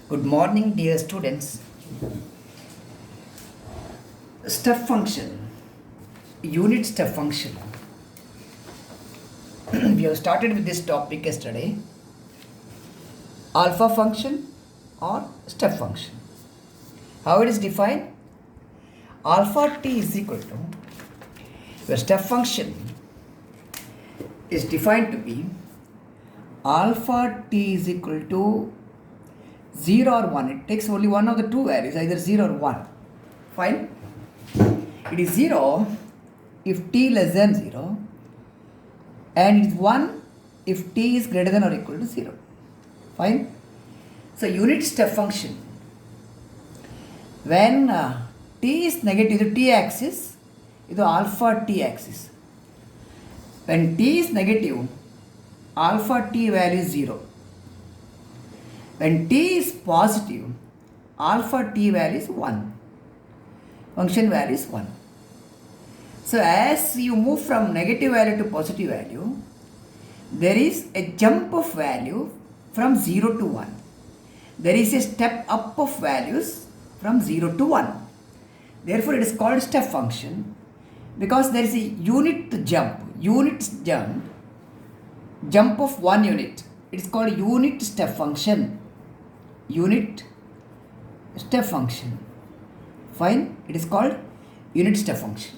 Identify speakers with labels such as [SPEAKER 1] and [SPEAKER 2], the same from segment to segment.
[SPEAKER 1] Good morning, dear students. Step function, unit step function. We have started with this topic yesterday. Alpha function or step function. How it is defined? Alpha t is equal to, where step function is defined to be alpha t is equal to 0 or 1. It takes only one of the two values, either 0 or 1. Fine. It is 0 if t less than 0 and it is 1 if t is greater than or equal to 0. Fine. So unit step function, when t is negative, the t axis is the alpha t axis. When t is negative, alpha t value is 0. When t is positive, alpha t value is 1. Function value is 1. So as you move from negative value to positive value, there is a jump of value from 0 to 1. There is a step up of values from 0 to 1. Therefore, it is called step function because there is a unit jump of 1 unit. It is called unit step function. Unit step function. Fine. It is called unit step function.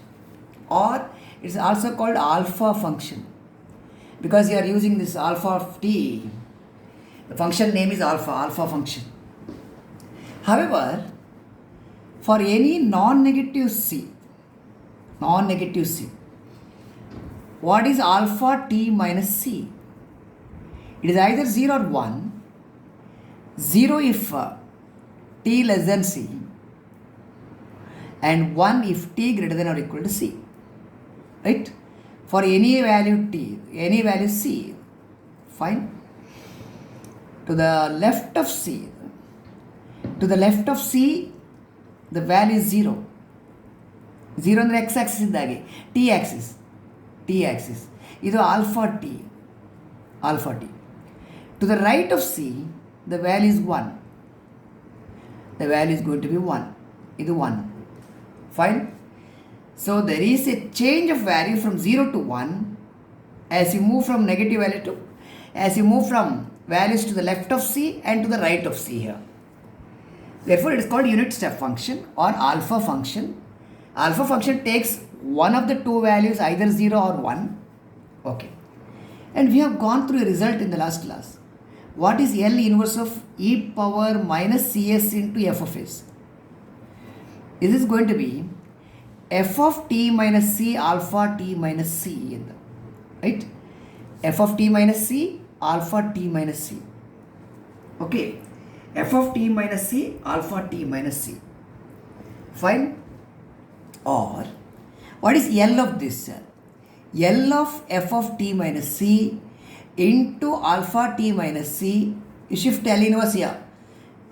[SPEAKER 1] Or it is also called alpha function because you are using this alpha of t. The function name is alpha function. However, for any non-negative c, what is alpha t minus c? It is either 0 or 1. 0 if t less than c and 1 if t greater than or equal to c. Right? For any value t, any value c, fine. To the left of c, the value is 0. 0 ಅಂದರೆ x axis ಇದ್ದಾಗೆ t axis ಇದು alpha t. To the right of c, the value is 1. The value is going to be 1. ಇದು 1. Fine. So there is a change of value from 0 to 1 as you move from negative value to, as you move from values to the left of c and to the right of c here. Therefore, it is called unit step function or alpha function. Alpha function takes one of the two values, either 0 or 1. Okay. And we have gone through a result in the last class. What is L inverse of e power minus cs into f of s? This is going to be f of t minus c alpha t minus c. Right? F of t minus c alpha t minus c. Okay. F of t minus c alpha t minus c. Fine. Or what is L of this? L of f of t minus c into alpha t minus c. You shift L inverse here.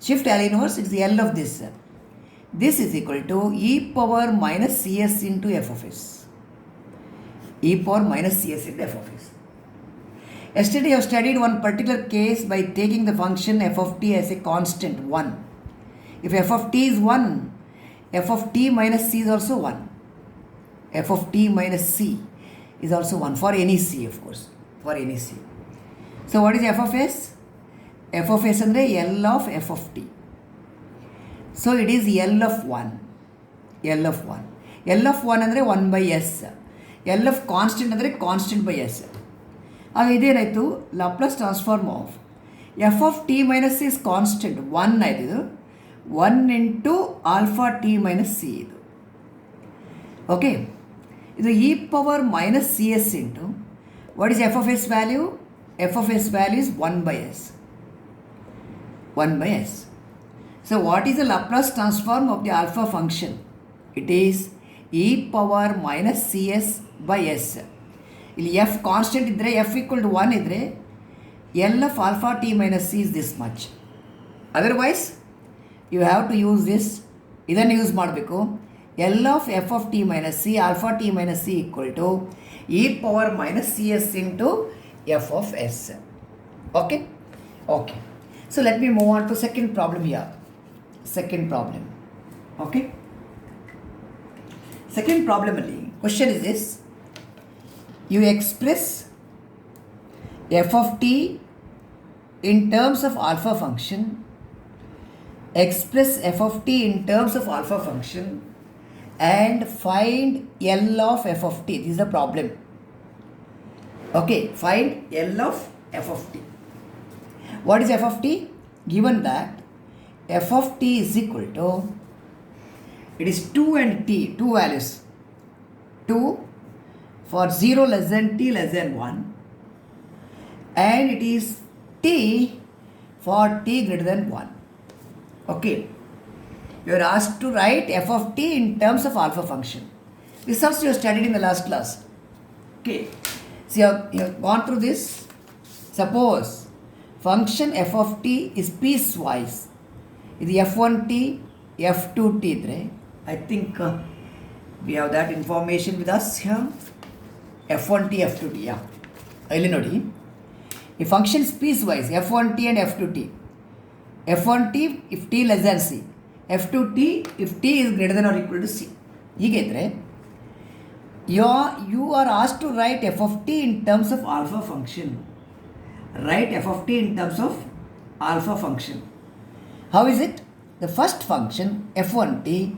[SPEAKER 1] Shift L inverse, it's the L of this. This is equal to e power minus cs into f of s. E power minus cs into f of s. Yesterday I have studied one particular case by taking the function f of t as a constant 1. If f of t is 1, f of t minus c is also 1. F of t minus c is also 1 for any c, of course. For any c. So what is f of s? F of s andre L of f of t. So it is L of 1. L of 1. L of 1 andre 1 by s. L of constant andre constant by s. ಆಗ ಇದೇನಾಯಿತು, Laplace transform of F of T minus is constant 1 ಆಯ್ತು. ಇದು 1 into alpha T minus C ಇದು. Okay, ಇದು E power minus C S into what is F of S value? F of S value is 1 by s. 1 by s. So what is the Laplace transform of the alpha function? It is e power minus cs by s. ಇಲ್ಲಿ F constant ಇದ್ದರೆ, F equal to 1 ಇದ್ದರೆ L of alpha T minus C is this much. Otherwise you have to use this. ಇದನ್ನು use ಮಾಡಬೇಕು. L of F of T minus C alpha T minus C equal to E power minus C S into F of S. Okay. So let me move on to second problem here. Second problem. Okay. Second problem only. Question is this. You express f of t in terms of alpha function. Express f of t in terms of alpha function and find L of f of t. This is the problem. Okay, find L of f of t. What is f of t? Given that f of t is equal to, it is 2 and t, two values. 2 for 0 less than t less than 1, and it is t for t greater than 1. Okay. You are asked to write f of t in terms of alpha function. This also you studied in the last class. Okay. So you have gone through this. Suppose function f of t is piecewise. This f1t, f2t idre. I think we have that information with us here. f1t, f2t. Yeah. Ili nodi. If function is piecewise, f1t and f2t. f1t if t less than c. f2t if t is greater than or equal to c. You are asked to write f of t in terms of alpha function. Write f of t in terms of alpha function. How is it? The first function f1t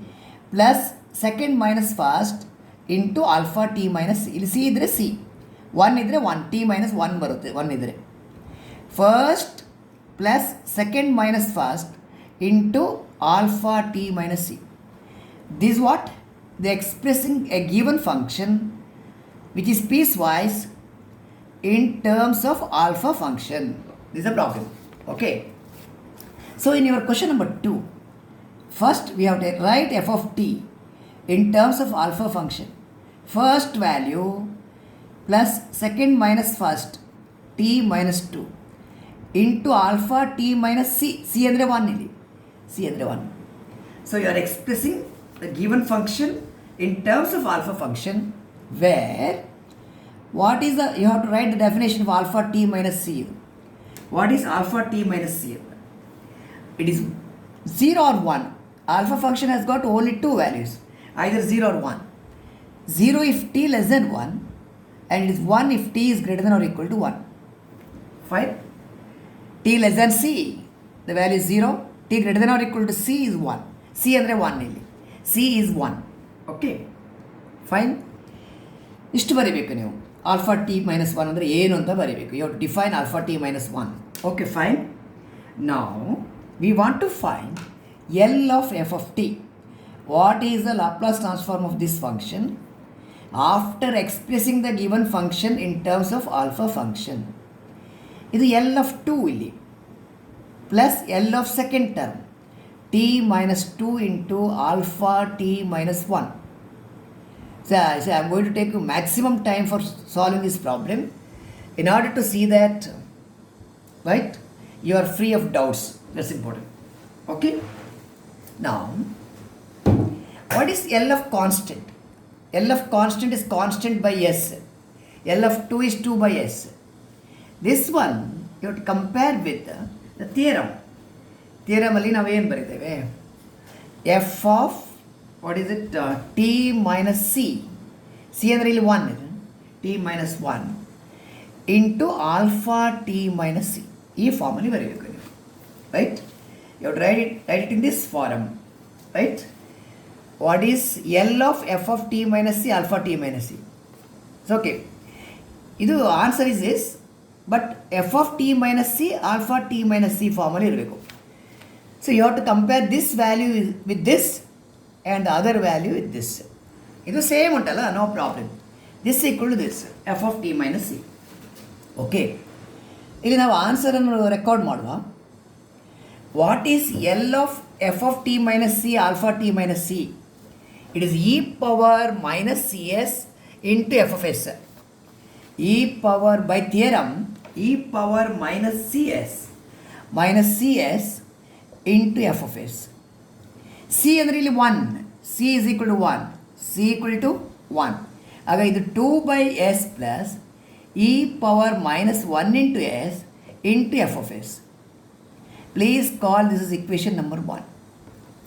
[SPEAKER 1] plus second minus first into alpha t minus c. C idre c. 1 idre 1 t minus 1 barutte. 1 idre. First plus second minus first into alpha t minus c. This is what? They are expressing a given function which is piecewise in terms of alpha function. This is the problem. Okay. So in your question number 2, first we have to write f of t in terms of alpha function. First value plus second minus first t minus 2 into alpha t minus c. C andre 1 ಇಲ್ಲಿ. C andre 1. So you are expressing the given function in terms of alpha function, where what is the, you have to write the definition of alpha t minus c. What is alpha t minus c? It is 0 or 1. Alpha function has got only two values, either 0 or 1. 0 if t less than 1, and it is 1 if t is greater than or equal to 1. Fine. T less than c, the value is 0. T greater than or equal to c is 1. C andre 1 ಇಲ್ಲಿ. C is 1. Okay. Fine. ಇಷ್ಟು ಬರೀಬೇಕು ನೀವು. Alpha T minus 1 ಅಂದರೆ ಏನು ಅಂತ ಬರೀಬೇಕು. You have to define alpha T minus 1. Okay fine. Now we want to find L of f of t. What is the Laplace transform of this function after expressing the given function in terms of alpha function? ಇದು L of 2 ಇಲ್ಲಿ plus L of second term t minus 2 into alpha t minus 1. So I am going to take maximum time for solving this problem in order to see that, right, you are free of doubts. That's important. Okay. Now, what is L of constant? L of constant is constant by S. L of 2 is 2 by S. This one you have to compare with the theorem. Theorem ಅಲ್ಲಿ ನಾವು ಏನು ಬರೀತೇವೆ? F of what is it? T minus C. C ಅಂದರೆ ಇಲ್ಲಿ 1 ಇದೆ. T minus 1 into alpha T minus C. ಈ ಫಾರ್ಮಲ್ಲಿ ಬರೀಬೇಕು ನೀವು. Right? You have to write it in this form. Right? What is L of f of t minus c alpha t minus c? So okay. ಇದು answer is this, but f of t minus c alpha t minus c ಫಾರ್ಮಲ್ಲಿ ಇರಬೇಕು. So you have to compare this value with this and the other value with this. ಇದು same ಉಂಟಲ್ಲ, no problem. This equal to this f of t minus c. Okay, ಇಲ್ಲಿ ನಾವು ಆನ್ಸರನ್ನು record ಮಾಡುವ. What is L of F of T minus C alpha T minus C? It is e power minus cs into f of s. E power by theorem, e power minus cs into f of s. C ಅಂದರೆ ಇಲ್ಲಿ 1, c is equal to 1, c equal to 1. ಆಗ ಇದು 2 by s plus e power minus 1 into s into f of s. Please call this is equation number 1.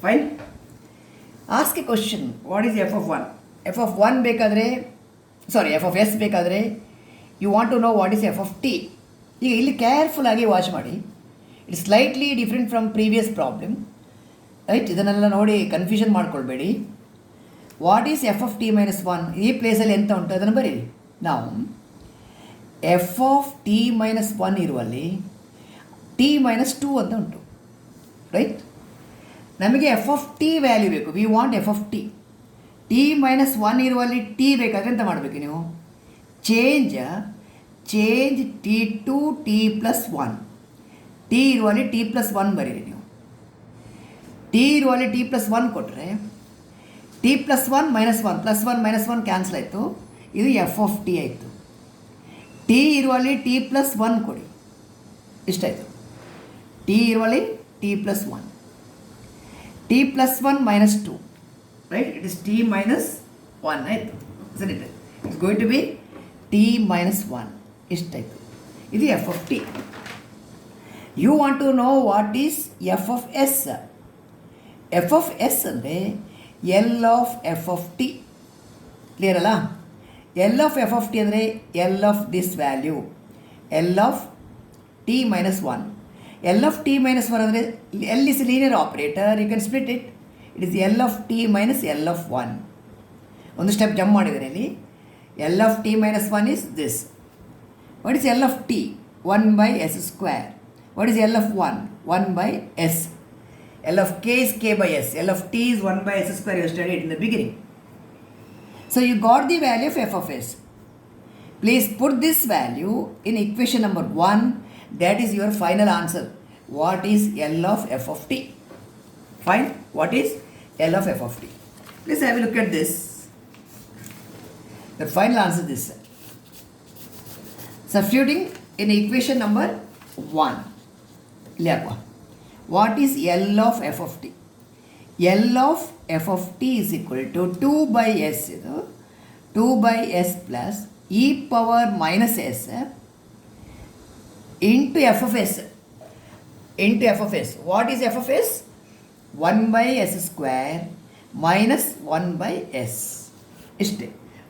[SPEAKER 1] Fine. Ask a question. What is f of 1? F of 1 ಬೇಕಾದರೆ f of s ಬೇಕಾದರೆ you want to know what is f of t. ಈಗ ಇಲ್ಲಿ careful ಆಗಿ watch ಮಾಡಿ. It's slightly different from previous problem, right? ಇದನ್ನೆಲ್ಲ ನೋಡಿ confusion ಮಾಡ್ಕೊಳ್ಬೇಡಿ. What is F of T minus 1? ಈ ಪ್ಲೇಸಲ್ಲಿ ಎಂತ ಉಂಟು ಅದನ್ನು ಬರೀರಿ. ನಾವು ಎಫ್ ಆಫ್ ಟಿ ಮೈನಸ್ 1 ಇರುವಲ್ಲಿ ಟಿ ಮೈನಸ್ 2 ಅಂತ ಉಂಟು, ರೈಟ್? ನಮಗೆ ಎಫ್ ಆಫ್ ಟಿ ವ್ಯಾಲ್ಯೂ ಬೇಕು. We want f of t. T minus 1 ಇರುವಲ್ಲಿ ಟಿ ಬೇಕಾದರೆ ಎಂತ ಮಾಡಬೇಕು ನೀವು? Change t to t plus 1. T ಇರುವಲ್ಲಿ ಟಿ ಪ್ಲಸ್ 1 ಬರೀರಿ ನೀವು. ಟಿ ಇರುವಲ್ಲಿ ಟಿ ಪ್ಲಸ್ 1 ಕೊಟ್ಟರೆ t plus 1 minus 1 plus 1 minus 1 cancel ಆಯಿತು. ಇದು ಎಫ್ ಆಫ್ ಟಿ ಆಯಿತು. ಟಿ ಇರುವಲ್ಲಿ ಟಿ ಪ್ಲಸ್ 1 ಕೊಡಿ, ಇಷ್ಟಾಯಿತು. ಟಿ ಇರುವಲ್ಲಿ T plus 1, T plus 1 minus 2, right? It is T minus 1 ಆಯಿತು. ಸರಿ, it's going to be T minus 1, ಇಷ್ಟಾಯಿತು. ಇದು F of T. You want to know what is F of S. F of S ಅಂದರೆ L of F of T. Clear ಅಲ್ಲ? L of F of T ಅಂದರೆ L of this value, L of T minus 1. L of T minus 1 ಅಂದರೆ L is linear operator, you can split it. It is L of T minus L of 1. ಒಂದು step jump ಮಾಡಿದರೆ ಇಲ್ಲಿ L of T minus 1 is this. What is L of t? 1 by s square. What is L of 1? 1 by s. L of k is k by s. L of t is 1 by s square. You studied in the beginning. So you got the value of f of s. Please put this value in equation number 1. That is your final answer. What is L of f of t? Fine. What is L of f of t? Please have a look at this. The final answer is this. Substituting in equation number 1. Liakwa. What is L of f of t? L of f of t is equal to 2 by s. 2 by s plus e power minus s into f of s. Into f of s. What is f of s? 1 by s square minus 1 by s. Ishte.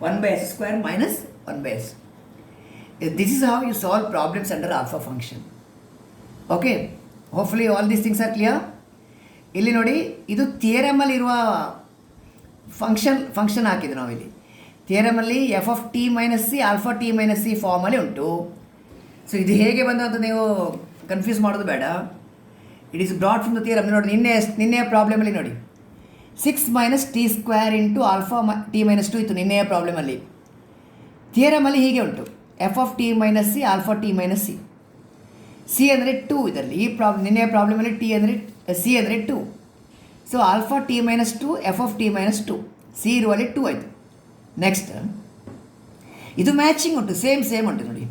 [SPEAKER 1] 1 by s square minus 1 by s. This is how you solve problems under alpha function. Okay. Hopefully all these things are clear. ಇಲ್ಲಿ ನೋಡಿ, ಇದು ಥಿಯರಮಲ್ಲಿರುವ function ಹಾಕಿದ್ದು ನಾವು ಇಲ್ಲಿ. ಥಿಯರಮಲ್ಲಿ F of T minus C alpha T minus C ಫಾರ್ಮಲ್ಲಿ ಉಂಟು. ಸೊ ಇದು ಹೇಗೆ ಬಂದು ಅಂತ ನೀವು ಕನ್ಫ್ಯೂಸ್ ಮಾಡೋದು ಬೇಡ. It is brought from the theorem. ನೋಡಿ, ನಿನ್ನೆಯ ಪ್ರಾಬ್ಲಮಲ್ಲಿ ನೋಡಿ 6 minus T square into alpha T minus 2 ಇತ್ತು ನಿನ್ನೆಯ ಪ್ರಾಬ್ಲಮಲ್ಲಿ. ಥಿಯರಮಲ್ಲಿ ಹೀಗೆ ಉಂಟು, F of T minus C alpha T minus C. C ಅಂದರೆ 2 ಇದರಲ್ಲಿ. ಈ ನಿನ್ನೆಯ ಪ್ರಾಬ್ಲಮಲ್ಲಿ ಟಿ ಅಂದರೆ ಸಿ ಅಂದರೆ 2. So alpha T minus 2 F of T minus 2. C ಇರುವಲ್ಲಿ 2 ಆಯಿತು. ನೆಕ್ಸ್ಟ್ ಇದು ಮ್ಯಾಚಿಂಗ್ ಉಂಟು, ಸೇಮ್ ಉಂಟು ನೋಡಿ.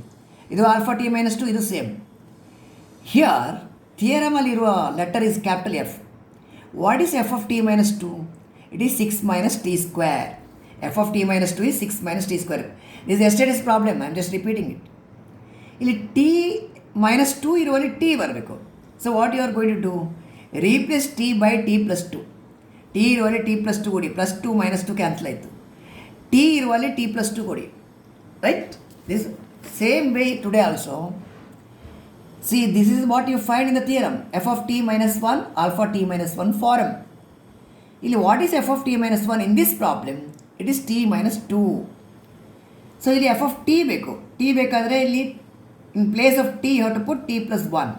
[SPEAKER 1] ಇದು ಆಲ್ಫಾ ಟಿ ಮೈನಸ್ 2, ಇದು ಸೇಮ್. ಹಿಯರ್ ಥಿಯರಮಲ್ಲಿರುವ letter is capital F. What is F of T minus 2? It is 6 minus T square. F of T minus 2 is 6 minus T square. This yesterday's problem, I am just repeating it. ಇಲ್ಲಿ T minus 2 ಇರುವಲ್ಲಿ T ಬರಬೇಕು. So what you are going to do? Replace T by T plus 2. T ಇರುವಲ್ಲಿ T plus 2 ಕೊಡಿ. Plus 2 minus 2 cancel ಆಯಿತು. T ಇರುವಲ್ಲಿ T plus 2 ಕೊಡಿ, right? This same way today also. C, this is what you find in the theorem. F of T minus 1 alpha T minus 1 form. ಇಲ್ಲಿ what is F of T minus 1 in this problem? It is T minus 2. So ಇಲ್ಲಿ F of T ಬೇಕು. T ಬೇಕಾದರೆ ಇಲ್ಲಿ in place of t you have to put t plus 1.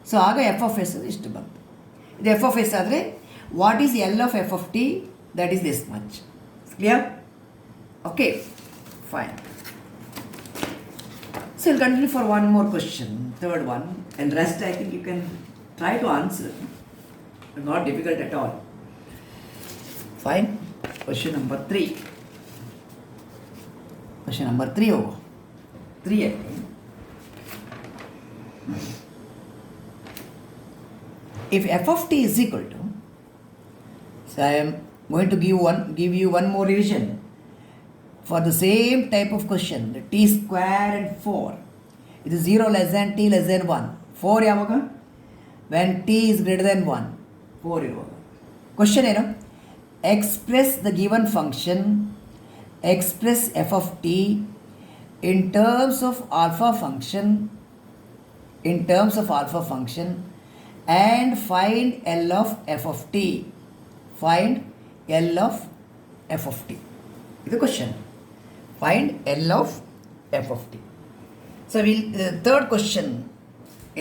[SPEAKER 1] So ಆಗ f of s ಇಷ್ಟು ಬಂತು. ಇದು F of s ಆದರೆ what is L of F of t? That is this much. Clear? Okay, fine. So will continue for one more question, third one, and rest I think you can try to answer. Not difficult at all. Fine. Question number 3. Question number 3 ಹೋಗು. 3 ಅಲ್ಲಿ if f of t is equal to, so I am going to give you one more revision for the same type of question, the t square and 4. It is 0 less than t less than 1. 4 ಯಾವಾಗ? When T is greater than 1, 4 ಇರುವಾಗ. Question ಏನು? Express the given function, express F of T in terms of alpha function and find L of f of t. Find L of f of t. This is the question. Find L of f of t. So the third question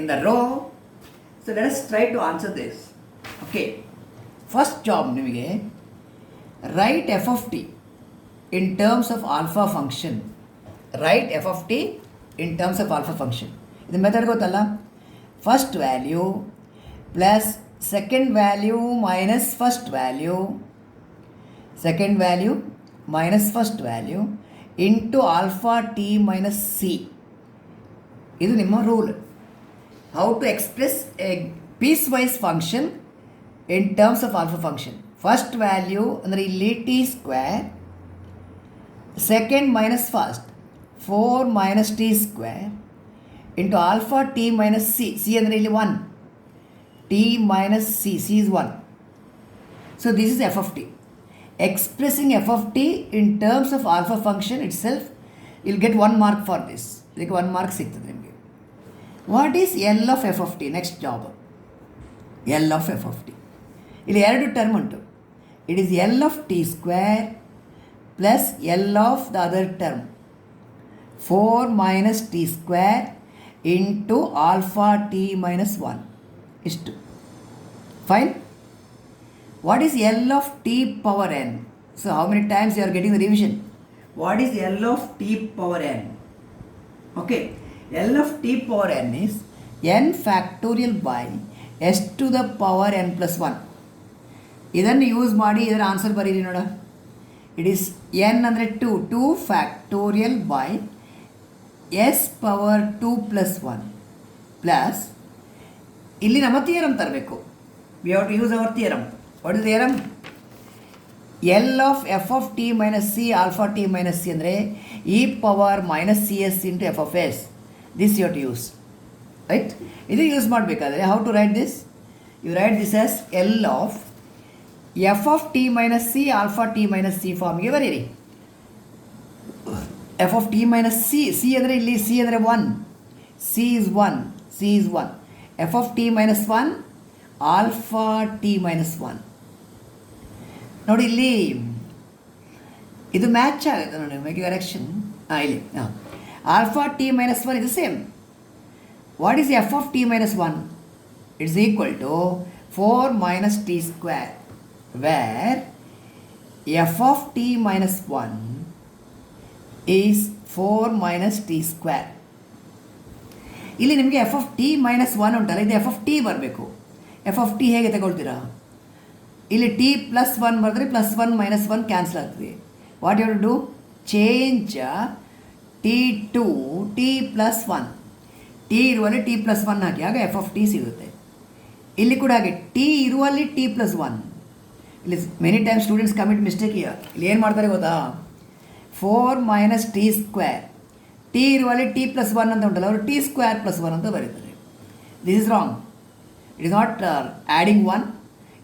[SPEAKER 1] in the row. So let us try to answer this. Okay. First job nimage write f of t in terms of alpha function. Write f of t in terms of alpha function. ಇದು method ಗೊತ್ತಲ್ಲ. First value plus second value minus first value, second value minus first value into alpha T minus C. ಇದು ನಿಮ್ಮ rule. How to express a piecewise function in terms of alpha function. First value ಅಂದರೆ ಇಲ್ಲಿ t square, second minus first 4 minus t square into alpha t minus c. c ಅಂದರೆ ಇಲ್ಲಿ 1. t minus c. c is 1. So this is f of t. Expressing f of t in terms of alpha function itself, you'll get 1 mark for this. ಇದಕ್ಕೆ 1 mark ಸಿಗ್ತದೆ ನಿಮಗೆ. What is L of f of t? Next job. L of f of t. ಇಲ್ಲಿ ಎರಡು term ಉಂಟು. It is L of t square plus L of the other term. 4 minus t square into alpha t minus 1 is 2. Fine. What is L of t power n? So how many times you are getting the revision? What is L of t power n? Okay. L of t power n is n factorial by s to the power n plus 1. ಇದನ್ನು use ಮಾಡಿ ಇದರ answer ಬರೀರಿ ನೋಡ. It is n ಅಂದರೆ 2 factorial by s power 2 plus 1 plus ಇಲ್ಲಿ ನಮ್ಮ theorem ತರಬೇಕು. We have to use our theorem. What is theorem? L of f of t minus c alpha t minus c ಅಂದರೆ e power minus cs into f of s. This you have to use, right? ಇದು use ಮಾಡಬೇಕಾದ್ರೆ how to write this? You write this as L of f of t minus c alpha t minus c ಫಾರ್ಮ್ಗೆ ಬರೀರಿ. f of t minus c. c ಅಂದರೆ ಇಲ್ಲಿ c ಅಂದರೆ 1. c is 1. c is 1. f of t minus 1 alpha t minus 1. ನೋಡಿ ಇಲ್ಲಿ ಇದು match ಆಗುತ್ತೆ ನೋಡಿ. Make correction. ಇಲ್ಲಿ ಆಲ್ಫಾ ಟಿ ಮೈನಸ್ 1 ಇದು same. What is F of T minus 1? It's equal to 4 minus t square, where f of t minus 1 is 4 minus t square. ಇಲ್ಲಿ ನಿಮಗೆ F of T minus 1 ಉಂಟಲ್ಲ, ಇದು F of t ಬರಬೇಕು. F of t ಹೇಗೆ ತಗೊಳ್ತೀರಾ? ಇಲ್ಲಿ t plus 1 ಬರೆದ್ರೆ plus 1 minus 1 cancel ಆಗ್ತದೆ. What you do? Change t to t plus 1. T ಇರುವಲ್ಲಿ ಟಿ ಪ್ಲಸ್ 1 ಹಾಕಿ, ಆಗ ಎಫ್ ಆಫ್ ಟಿ ಸಿಗುತ್ತೆ. ಇಲ್ಲಿ ಕೂಡ ಹಾಗೆ ಟಿ ಇರುವಲ್ಲಿ ಟಿ ಪ್ಲಸ್ 1. ಇಲ್ಲಿ many time students commit mistake. ಇಲ್ಲಿ ಏನು ಮಾಡ್ತಾರೆ ಗೊತ್ತಾ? 4 minus t square. ಟಿ ಇರುವಲ್ಲಿ ಟಿ ಪ್ಲಸ್ 1 ಅಂತ ಉಂಟಲ್ಲ, ಅವರು ಟಿ ಸ್ಕ್ವೇರ್ ಪ್ಲಸ್ 1 ಅಂತ ಬರೀತಾರೆ. This is wrong. It is not adding 1.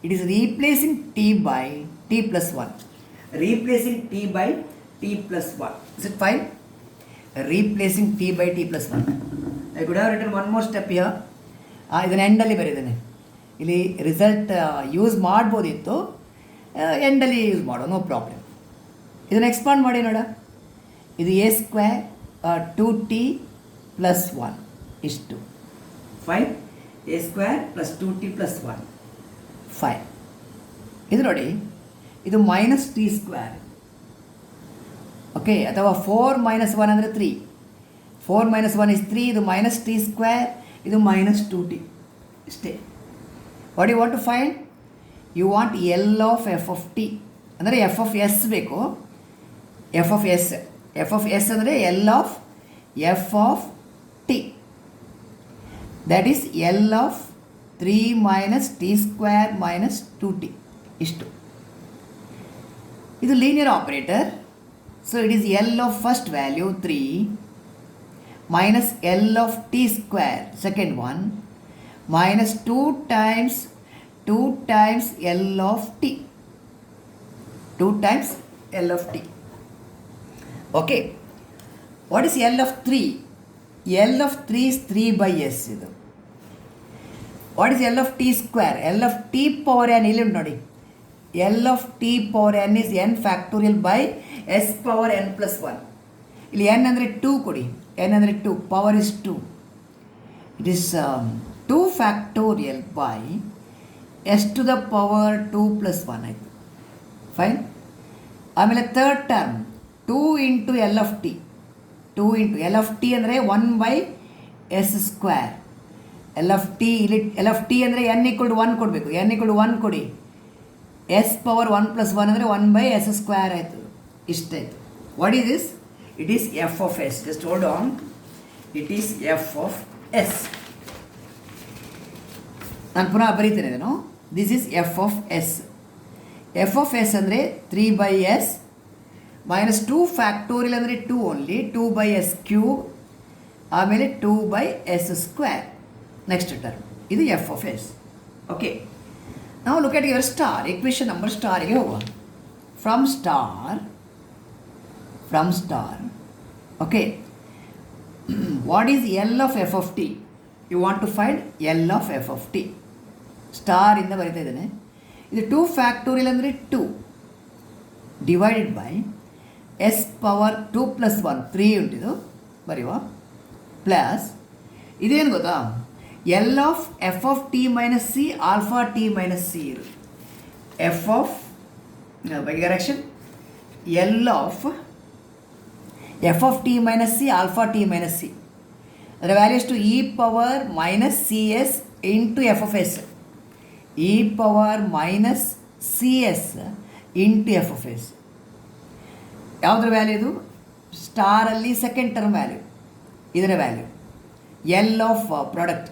[SPEAKER 1] It is replacing T by T plus 1. Replacing T by T plus 1. Is it fine? Replacing T by T plus 1. I could have written one more step here. ಇದನ್ನು ಎಂಡಲ್ಲಿ ಬರೀದ್ದೇನೆ. ಇಲ್ಲಿ result use ಮಾಡ್ಬೋದಿತ್ತು, ಎಂಡಲ್ಲಿ use ಮಾಡೋ, no problem. ಇದನ್ನು expand ಮಾಡಿ ನೋಡ. ಇದು A square 2t plus 1 ಇಷ್ಟು 5. A square plus 2t plus 1 5. ಇದು ನೋಡಿ, ಇದು ಮೈನಸ್ ಟಿ ಸ್ಕ್ವೇರ್. ಓಕೆ, ಅಥವಾ 4 minus 1 ಅಂದರೆ 3. 4 minus 1 is 3. ಇದು ಮೈನಸ್ ಟಿ ಸ್ಕ್ವೇರ್, ಇದು ಮೈನಸ್ 2t ಇಷ್ಟೇ. What you want to find? You want L of F of T ಅಂದರೆ ಎಫ್ ಆಫ್ ಎಸ್ ಬೇಕು. F of S. F of S ಅಂದರೆ L of F of T. That is L of 3 minus t square minus 2t ಇಷ್ಟು. ಇದು linear operator. So it is L of first value 3 minus L of t square second one minus 2 times L of t. 2 times L of t. Okay. What is L of 3? L of 3 is 3 by S. What is L of t square? L of t power n. L of t power n is n factorial by S power n plus 1. ಇಲ್ಲಿ n ಅಂದರೆ 2 ಕೊಡಿ. n ಅಂದರೆ 2. Power is 2. It is 2 factorial by S to the power 2 plus 1 ಆಯಿತು. Fine. ಆಮೇಲೆ third term 2 into L of t. 2 into L of t ಅಂದರೆ 1 by S square. L of t ಇಲ್ಲಿ L of t ಅಂದರೆ n equal to 1 ಕೊಡಬೇಕು. n equal to 1 ಕೊಡಿ. S power 1 plus 1 ಅಂದರೆ 1 by S square ಆಯಿತು. ಇಷ್ಟಾಯಿತು. What is this? It is f of s. Just hold on. It is f of s. ನಾನು ಪುನಃ ಬರೀತೇನೆ ಇದನ್ನು. This is f of s. f of s ಅಂದರೆ 3 by s minus 2 factorial ಅಂದರೆ 2 only. 2 by s cube ಆಮೇಲೆ 2 by s square. Next term. ಇದು f of s. Okay. Now look at your star. Equation number ಸ್ಟಾರಿಗೆ ಹೋಗುವ. From star. Okay. What is L of f of t? You want to find L of f of t. Star ಇಂದ ಬರಿತಾ ಇದ್ದೇನೆ. ಇದು 2 factorial ಅಂದರೆ 2 divided by s power 2 plus 1 3 ಉಂಟಿದು ಬರೆಯುವ plus ಇದೇನು ಗೊತ್ತಾ? L of f of t minus c alpha t minus c ಇರು. f of by correction L of f of t minus c alpha t minus c. The value is to e power minus cs into f of s. e power minus cs into f of s. ಯಾವುದ್ರ value ಇದು? ಸ್ಟಾರಲ್ಲಿ second term value. ಇದರ value L of product.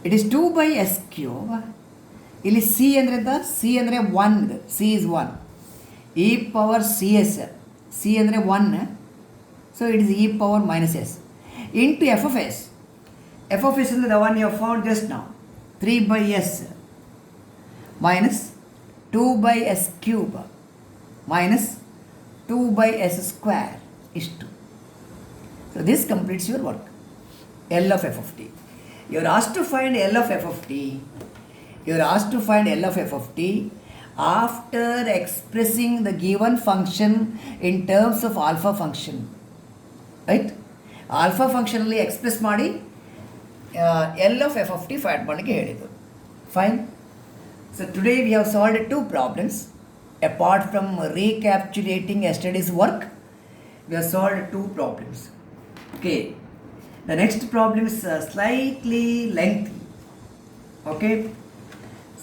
[SPEAKER 1] It is 2 by s cube. ಇಲ್ಲಿ C ಅಂದರೆ ಅಂತ, C ಅಂದರೆ 1, C is 1. e power cs, C ಅಂದರೆ 1, so it is e power minus s into f of s. f of s is the one you have found just now. 3 by s minus 2 by s cube minus 2 by s square is 2. So this completes your work. L of f of t. You are asked to find L of f of t. You are asked to find L of f of t after expressing the given function in terms of alpha function. Right? Alpha function ಅಲ್ಲಿ express ಮಾಡಿ L of f of t find ಮಾಡಲಿಕ್ಕೆ ಹೇಳಿದ್ದು. Fine. So today we have solved 2 problems. Apart from recapitulating yesterday's work, we have solved 2 problems. Okay. The next problem is slightly lengthy. Okay.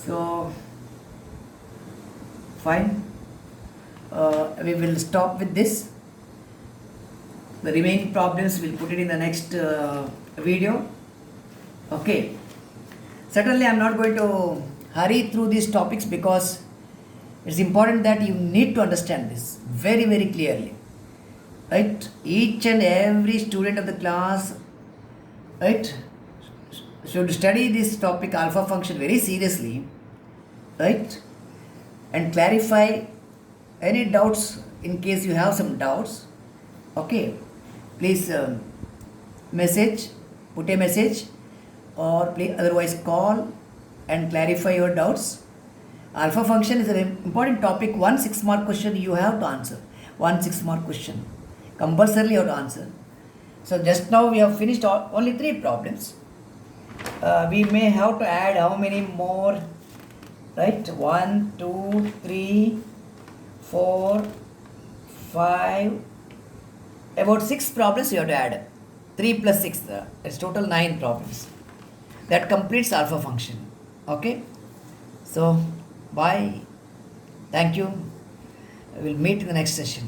[SPEAKER 1] So fine. We will stop with this. The remaining problems we'll put it in the next video. Okay. Certainly I am not going to hurry through these topics because it's important that you need to understand this very, very clearly. Right? Each and every student of the class, right, should study this topic alpha function very seriously, right, and clarify any doubts in case you have some doubts. Okay. Please put a message, or please otherwise call and clarify your doubts. Alpha function is an important topic. 1 6-mark question you have to answer. 1 6-mark question. Compulsorily you have to answer. So just now we have finished only 3 problems. We may have to add how many more? Right? 1, 2, 3, 4, 5. About 6 problems you have to add. 3 plus 6. It's total 9 problems. That completes alpha function. Okay? So, bye. Thank you. We'll meet in the next session.